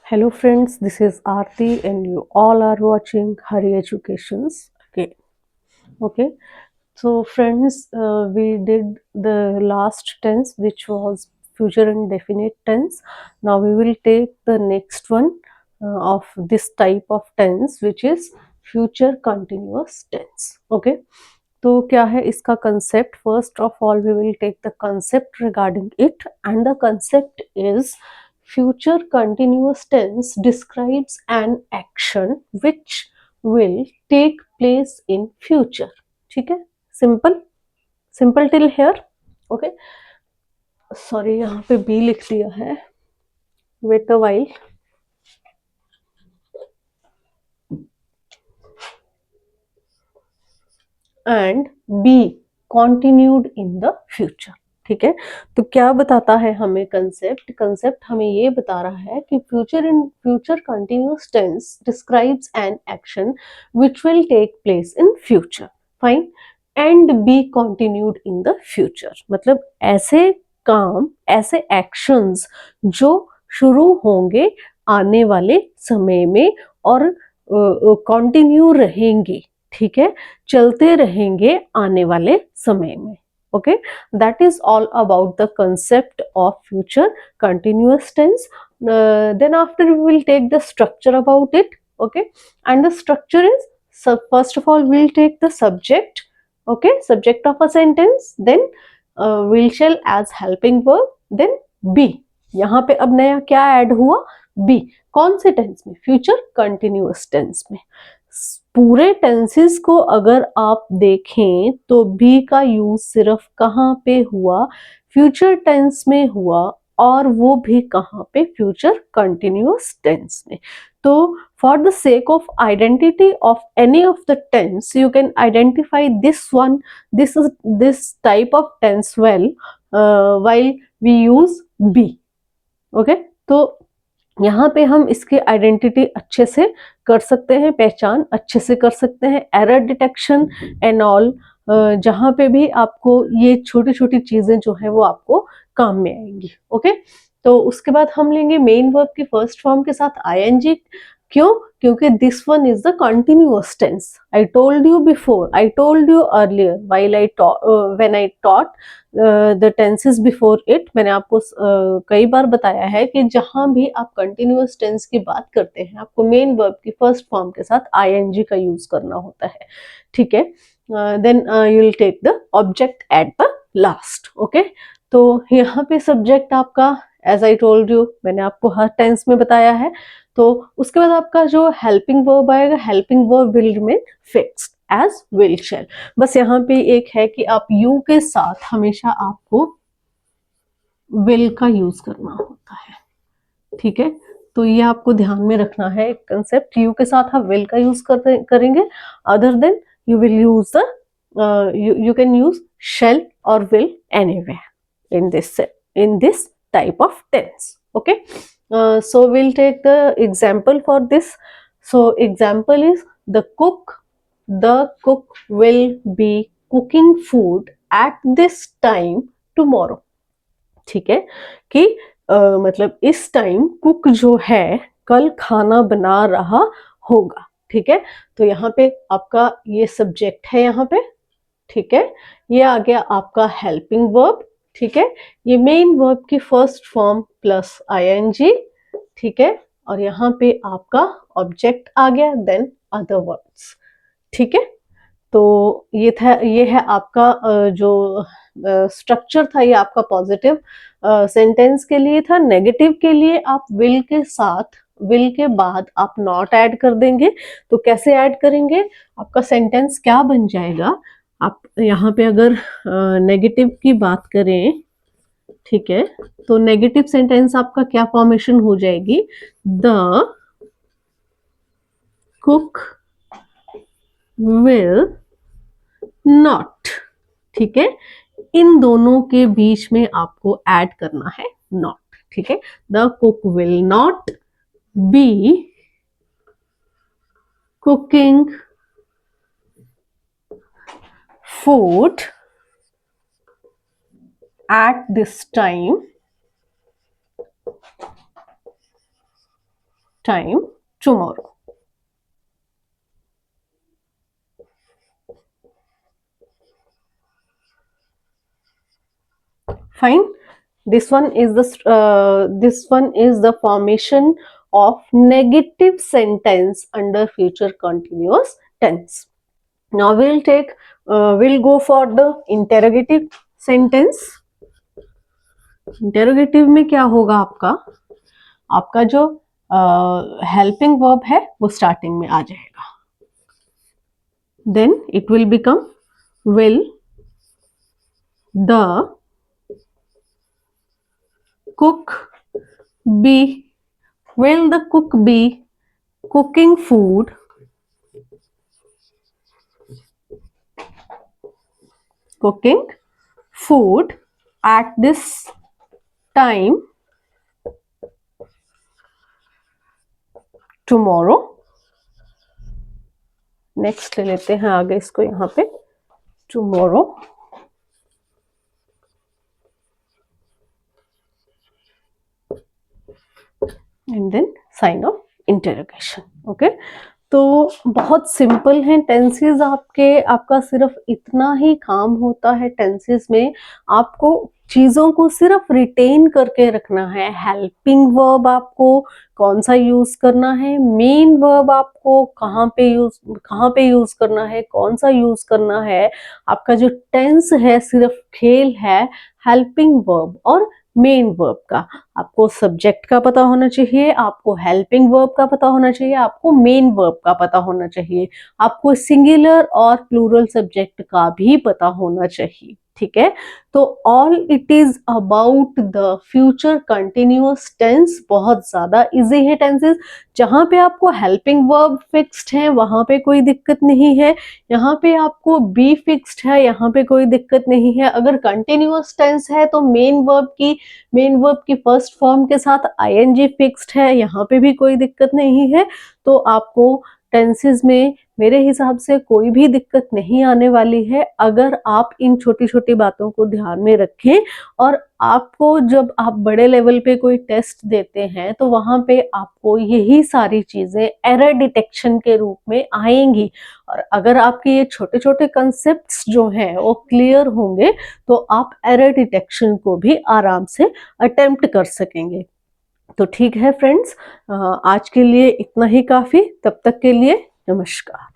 Hello friends, this is Aarti and you all are watching Hari Educations. Okay. So friends, we did the last tense which was future indefinite tense. Now we will take the next one of this type of tense which is future continuous tense. Okay. तो क्या है इसका concept? First of all we will take the concept regarding it and the concept is future continuous tense describes an action which will take place in future. ठीक है, simple simple till here. Okay, sorry यहाँ पे be लिख दिया है, wait a while. And be continued in the future. ठीक है, तो क्या बताता है हमें कंसेप्ट? कंसेप्ट हमें ये बता रहा है कि future continuous tense describes an action which will take place in future. Fine. And be continued in the future मतलब ऐसे काम, ऐसे एक्शंस जो शुरू होंगे आने वाले समय में और कंटिन्यू रहेंगे. ठीक है, चलते रहेंगे आने वाले समय में. Okay, that is all about the concept of future continuous tense. Then after we will take the structure about it. Okay, and the structure is, so first of all we'll take the subject. Okay, subject of a sentence, then will shall as helping verb, then be. यहाँ पे अब नया क्या add हुआ? B. कौन से tense में? Future continuous tense में. पूरे टेंसेस को अगर आप देखें तो बी का यूज सिर्फ कहाँ पे हुआ? फ्यूचर टेंस में हुआ, और वो भी कहाँ पे? फ्यूचर कंटिन्यूअस टेंस में. तो for the sake of identity of any of the tense you can identify this one, this type of tense well while we use be. Okay, तो यहाँ पे हम इसकी आइडेंटिटी अच्छे से कर सकते हैं, पहचान अच्छे से कर सकते हैं, एरर डिटेक्शन एंड ऑल. जहाँ पे भी आपको ये छोटी छोटी चीजें जो है वो आपको काम में आएंगी. ओके, तो उसके बाद हम लेंगे मेन वर्ब की फर्स्ट फॉर्म के साथ आईएनजी. क्यों? क्योंकि this one is the continuous tense. I told you before, I told you earlier while I when I taught the tenses before it. मैंने आपको कई बार बताया है कि जहां भी आप कंटिन्यूअस टेंस की बात करते हैं आपको मेन वर्ब की फर्स्ट फॉर्म के साथ आईएनजी का यूज करना होता है. ठीक है, then you will take the object at the last. Okay, तो यहाँ पे सब्जेक्ट आपका, एज आई टोल्ड यू, मैंने आपको हर टेंस में बताया है. तो उसके बाद आपका जो हेल्पिंग वर्ब आएगा, helping verb will remain fixed as will shall. बस यहाँ पे एक है कि आप यू के साथ हमेशा आपको विल का यूज करना होता है. ठीक है, तो ये आपको ध्यान में रखना है कंसेप्ट. यू के साथ आप विल का यूज करेंगे. Other than you will use the you can use shall or will anywhere in this type of tense. Okay, so we'll take the example for this. So example is the cook will be cooking food at this time tomorrow. ठीक है, कि मतलब इस time cook जो है कल खाना बना रहा होगा. ठीक है, तो यहाँ पे आपका ये सब्जेक्ट है यहाँ पे. ठीक है, ये आ गया आपका हेल्पिंग वर्ब. ठीक है, ये मेन वर्ब की फर्स्ट फॉर्म प्लस आईएनजी. ठीक है, और यहाँ पे आपका ऑब्जेक्ट आ गया, देन अदर वर्ड्स. ठीक है, तो ये है आपका जो स्ट्रक्चर था, ये आपका पॉजिटिव सेंटेंस के लिए था. नेगेटिव के लिए आप विल के साथ, विल के बाद आप नॉट ऐड कर देंगे. तो कैसे ऐड करेंगे? आपका सेंटेंस क्या बन जाएगा? आप यहाँ पे अगर नेगेटिव की बात करें, ठीक है, तो नेगेटिव सेंटेंस आपका क्या फॉर्मेशन हो जाएगी? The cook will not. ठीक है, इन दोनों के बीच में आपको ऐड करना है नॉट. ठीक है, the cook will not be cooking food at this time time tomorrow. Fine. This one is the formation of negative sentence under future continuous tense. Now we'll go for the interrogative sentence. Interrogative में क्या होगा आपका जो helping verb है वो starting में आ जाएगा. Then it will become will the cook be will the cook be cooking food at this time tomorrow. Next ले लेते हैं आगे इसको यहाँ पे tomorrow. And then sign of interrogation. Okay, तो बहुत सिंपल है टेंसेस. आपका सिर्फ इतना ही काम होता है टेंसेस में. आपको चीजों को सिर्फ रिटेन करके रखना है. हेल्पिंग वर्ब आपको कौन सा यूज करना है, मेन वर्ब आपको कहाँ पे यूज करना है, कौन सा यूज करना है. आपका जो टेंस है सिर्फ खेल है हेल्पिंग वर्ब और मेन वर्ब का. आपको सब्जेक्ट का पता होना चाहिए, आपको हेल्पिंग वर्ब का पता होना चाहिए, आपको मेन वर्ब का पता होना चाहिए, आपको सिंगुलर और प्लूरल सब्जेक्ट का भी पता होना चाहिए. ठीक है, तो all it is about the future continuous tense. बहुत ज्यादा इजी है टेंसेस. जहां पे आपको हेल्पिंग वर्ब फिक्स्ड है वहां पे कोई दिक्कत नहीं है. यहाँ पे आपको बी फिक्स्ड है, यहाँ पे कोई दिक्कत नहीं है. अगर कंटिन्यूअस टेंस है तो मेन वर्ब की फर्स्ट फॉर्म के साथ आईएनजी फिक्स्ड है, यहाँ पे भी कोई दिक्कत नहीं है. तो आपको टेंसेस में मेरे हिसाब से कोई भी दिक्कत नहीं आने वाली है अगर आप इन छोटी छोटी बातों को ध्यान में रखें. और आपको जब आप बड़े लेवल पे कोई टेस्ट देते हैं तो वहां पे आपको यही सारी चीजें एरर डिटेक्शन के रूप में आएंगी. और अगर आपके ये छोटे छोटे कंसेप्ट्स जो हैं वो क्लियर होंगे तो आप एरर डिटेक्शन को भी आराम से अटेम्प्ट कर सकेंगे. तो ठीक है फ्रेंड्स, आज के लिए इतना ही काफी. तब तक के लिए नमस्कार.